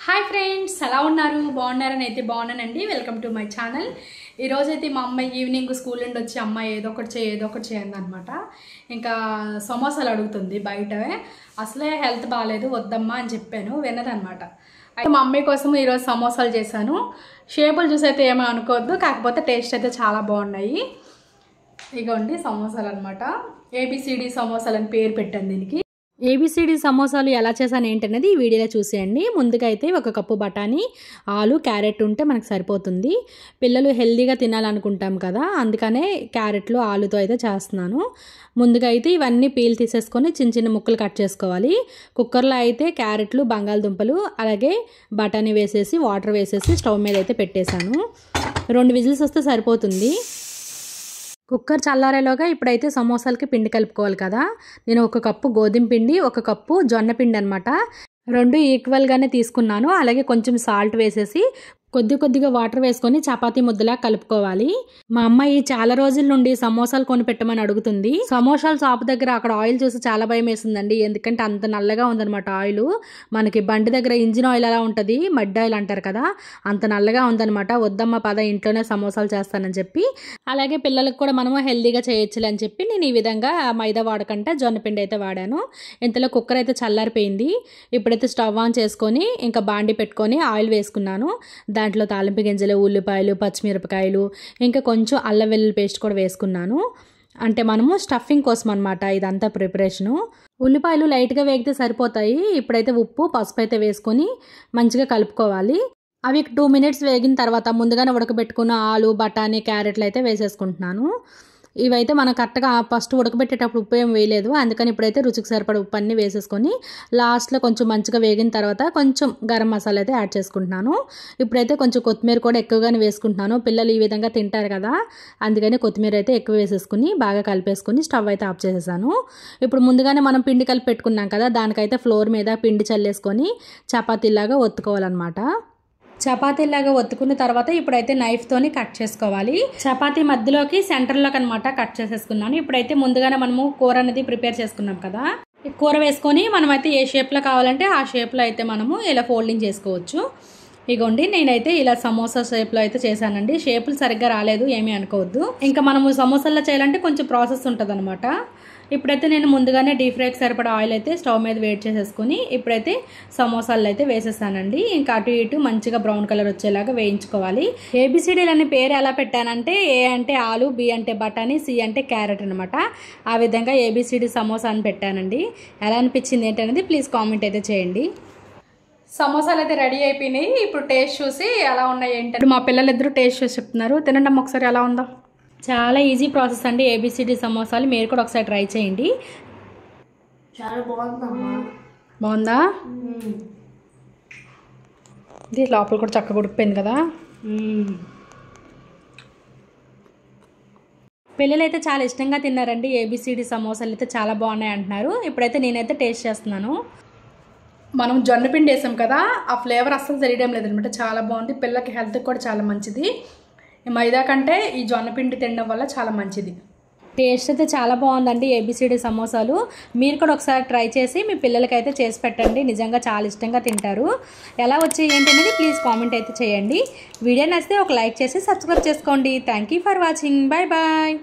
Hi friends, ఎలా ఉన్నారు? బాగున్నారని అయితే బాగున్నానండి. Welcome to my channel. ఈరోజైతే మా అమ్మాయి ఈవినింగ్ స్కూల్ నుండి వచ్చి అమ్మాయి ఏదో ఒకటి చేయండి అనమాట. ఇంకా సమోసాలు అడుగుతుంది బయట. అసలే హెల్త్ బాగాలేదు, వద్దమ్మా అని చెప్పాను, విన్నదనమాట. అయితే మా అమ్మాయి కోసం ఈరోజు సమోసాలు చేశాను. షేపులు చూసి అయితే ఏమీ అనుకోవద్దు, కాకపోతే టేస్ట్ అయితే చాలా బాగున్నాయి. ఇగోండి సమోసాలు అనమాట. ఏబిసిడి సమోసాలు అని పేరు పెట్టాను దీనికి. ఏబిసిడి సమోసాలు ఎలా చేశాను ఏంటనేది ఈ వీడియోలో చూసేయండి. ముందుగా అయితే 1 కప్పు బఠానీ, ఆలు, క్యారెట్ ఉంటే మనకు సరిపోతుంది. పిల్లలు హెల్దీగా తినాలనుకుంటాం కదా, అందుకనే క్యారెట్లు ఆలుతో అయితే చేస్తున్నాను. ముందుగా అయితే ఇవన్నీ పీల్ తీసేసుకొని చిన్న చిన్న ముక్కలు కట్ చేసుకోవాలి. కుక్కర్లో అయితే క్యారెట్లు, బంగాళదుంపలు అలాగే బఠానీ వేసేసి వాటర్ వేసేసి స్టవ్ మీద అయితే పెట్టేశాను. 2 విజిల్స్ వస్తే సరిపోతుంది. కుక్కర్ చల్లారేలోగా ఇప్పుడైతే సమోసాలకి పిండి కలుపుకోవాలి కదా. నేను 1 కప్పు గోధుమ పిండి, 1 కప్పు జొన్న పిండి అనమాట. 2 ఈక్వల్గానే తీసుకున్నాను. అలాగే కొంచెం సాల్ట్ వేసేసి కొద్దిగా వాటర్ వేసుకొని చపాతీ ముద్దలా కలుపుకోవాలి. మా అమ్మాయి చాలా రోజుల నుండి సమోసాలు కొని పెట్టమని అడుగుతుంది. సమోసాల షాప్ దగ్గర అక్కడ ఆయిల్ చూసి చాలా భయం వేసిందండి. ఎందుకంటే అంత నల్లగా ఉందనమాట ఆయిల్. మనకి బండి దగ్గర ఇంజిన్ ఆయిల్ ఎలా ఉంటుంది, మడ్డి ఆయిల్ అంటారు కదా, అంత నల్లగా ఉందనమాట. వద్దమ్మ పద, ఇంట్లోనే సమోసాలు చేస్తానని చెప్పి, అలాగే పిల్లలకు కూడా మనము హెల్దీగా చేయొచ్చులే అని చెప్పి నేను ఈ విధంగా మైదా వాడకంటే జొన్నపిండి అయితే వాడాను. ఇంతలో కుక్కర్ అయితే చల్లారిపోయింది. ఇప్పుడైతే స్టవ్ ఆన్ చేసుకొని ఇంకా బాండి పెట్టుకొని ఆయిల్ వేసుకున్నాను. దాంట్లో తాలింపు గింజలు, ఉల్లిపాయలు, పచ్చిమిరపకాయలు, ఇంకా కొంచెం అల్లం వెల్లుల్లి పేస్ట్ కూడా వేసుకున్నాను. అంటే మనము స్టఫింగ్ కోసం అనమాట ఇదంతా ప్రిపరేషను. ఉల్లిపాయలు లైట్గా వేగితే సరిపోతాయి. ఇప్పుడైతే ఉప్పు, పసుపు అయితే వేసుకొని మంచిగా కలుపుకోవాలి. అవి 2 మినిట్స్ వేగిన తర్వాత ముందుగానే ఉడకబెట్టుకున్న ఆలు, బఠానీ, క్యారెట్లు అయితే వేసేసుకుంటున్నాను. ఇవైతే మనం కరెక్ట్గా ఫస్ట్ ఉడకబెట్టేటప్పుడు ఉప్పు ఏం వేయలేదు, అందుకని ఇప్పుడైతే రుచికి సరిపడ ఉప్పు అన్నీ వేసేసుకొని లాస్ట్లో కొంచెం మంచిగా వేగిన తర్వాత కొంచెం గరం మసాలా అయితే యాడ్ చేసుకుంటున్నాను. ఇప్పుడైతే కొంచెం కొత్తిమీర కూడా ఎక్కువగానే వేసుకుంటున్నాను. పిల్లలు ఈ విధంగా తింటారు కదా, అందుకని కొత్తిమీర అయితే ఎక్కువ వేసేసుకుని బాగా కలిపేసుకుని స్టవ్ అయితే ఆఫ్ చేసేసాను. ఇప్పుడు ముందుగానే మనం పిండి కలిపి పెట్టుకున్నాం కదా, దానికైతే ఫ్లోర్ మీద పిండి చల్లేసుకొని చపాతీలాగా ఒత్తుకోవాలన్నమాట. చపాతీలాగా ఒత్తుకున్న తర్వాత ఇప్పుడైతే నైఫ్తోని కట్ చేసుకోవాలి. చపాతీ మధ్యలోకి సెంటర్లోకి అనమాట కట్ చేసేసుకున్నాను. ఇప్పుడైతే ముందుగానే మనము కూర అనేది ప్రిపేర్ చేసుకున్నాం కదా, ఈ కూర వేసుకొని మనమైతే ఏ షేప్లో కావాలంటే ఆ షేప్లో అయితే మనము ఇలా ఫోల్డింగ్ చేసుకోవచ్చు. ఇగోండి నేనైతే ఇలా సమోసా షేప్లో అయితే చేశానండి. షేపులు సరిగ్గా రాలేదు, ఏమీ అనుకోవద్దు. ఇంకా మనము సమోసాల్లో చేయాలంటే కొంచెం ప్రాసెస్ ఉంటుంది అనమాట. ఇప్పుడైతే నేను ముందుగానే డీప్ ఫ్రైకి సరిపడా ఆయిల్ అయితే స్టవ్ మీద వేడి చేసేసుకుని ఇప్పుడైతే సమోసాలు అయితే వేసేసానండి. ఇంకా అటు ఇటు మంచిగా బ్రౌన్ కలర్ వచ్చేలాగా వేయించుకోవాలి. ఏబిసిడీలు అనే పేరు ఎలా పెట్టానంటే, ఏ అంటే ఆలు, బి అంటే బఠానీ, సి అంటే క్యారెట్ అనమాట. ఆ విధంగా ఏబిసిడి సమోసా అని పెట్టానండి. ఎలా అనిపించింది ఏంటనేది ప్లీజ్ కామెంట్ అయితే చేయండి. సమోసాలు అయితే రెడీ అయిపోయినాయి. ఇప్పుడు టేస్ట్ చూసి ఎలా ఉన్నాయి ఏంటంటే మా పిల్లలు ఇద్దరు టేస్ట్ చూసి చెప్తున్నారు. తినండి అమ్మ ఒకసారి ఎలా ఉందో. చాలా ఈజీ ప్రాసెస్ అండి ఏబిసిడి సమోసాలు. మీరు కూడా ఒకసారి ట్రై చేయండి. చాలా బాగుందమ్మా. బాగుందా? ఇది లోపల కూడా చక్కగా ఉడికిపోయింది కదా. పిల్లలు అయితే చాలా ఇష్టంగా తిన్నారండి. ఏబిసిడి సమోసాలు అయితే చాలా బాగున్నాయి అంటున్నారు. ఇప్పుడైతే నేనైతే టేస్ట్ చేస్తున్నాను. మనం జొన్నపిండి వేసాం కదా, ఆ ఫ్లేవర్ అస్సలు తెలియడం లేదనమాట. చాలా బాగుంది. పిల్లలకి హెల్త్కి కూడా చాలా మంచిది. మైదా కంటే ఈ జొన్నపిండి తినడం వల్ల చాలా మంచిది. టేస్ట్ అయితే చాలా బాగుందండి ఏబిసిడి సమోసాలు. మీరు కూడా ఒకసారి ట్రై చేసి మీ పిల్లలకైతే చేసి పెట్టండి. నిజంగా చాలా ఇష్టంగా తింటారు. ఎలా వచ్చాయి ఏంటనేది ప్లీజ్ కామెంట్ అయితే చేయండి. వీడియో నచ్చితే ఒక లైక్ చేసి సబ్స్క్రైబ్ చేసుకోండి. Thank you for watching. Bye bye.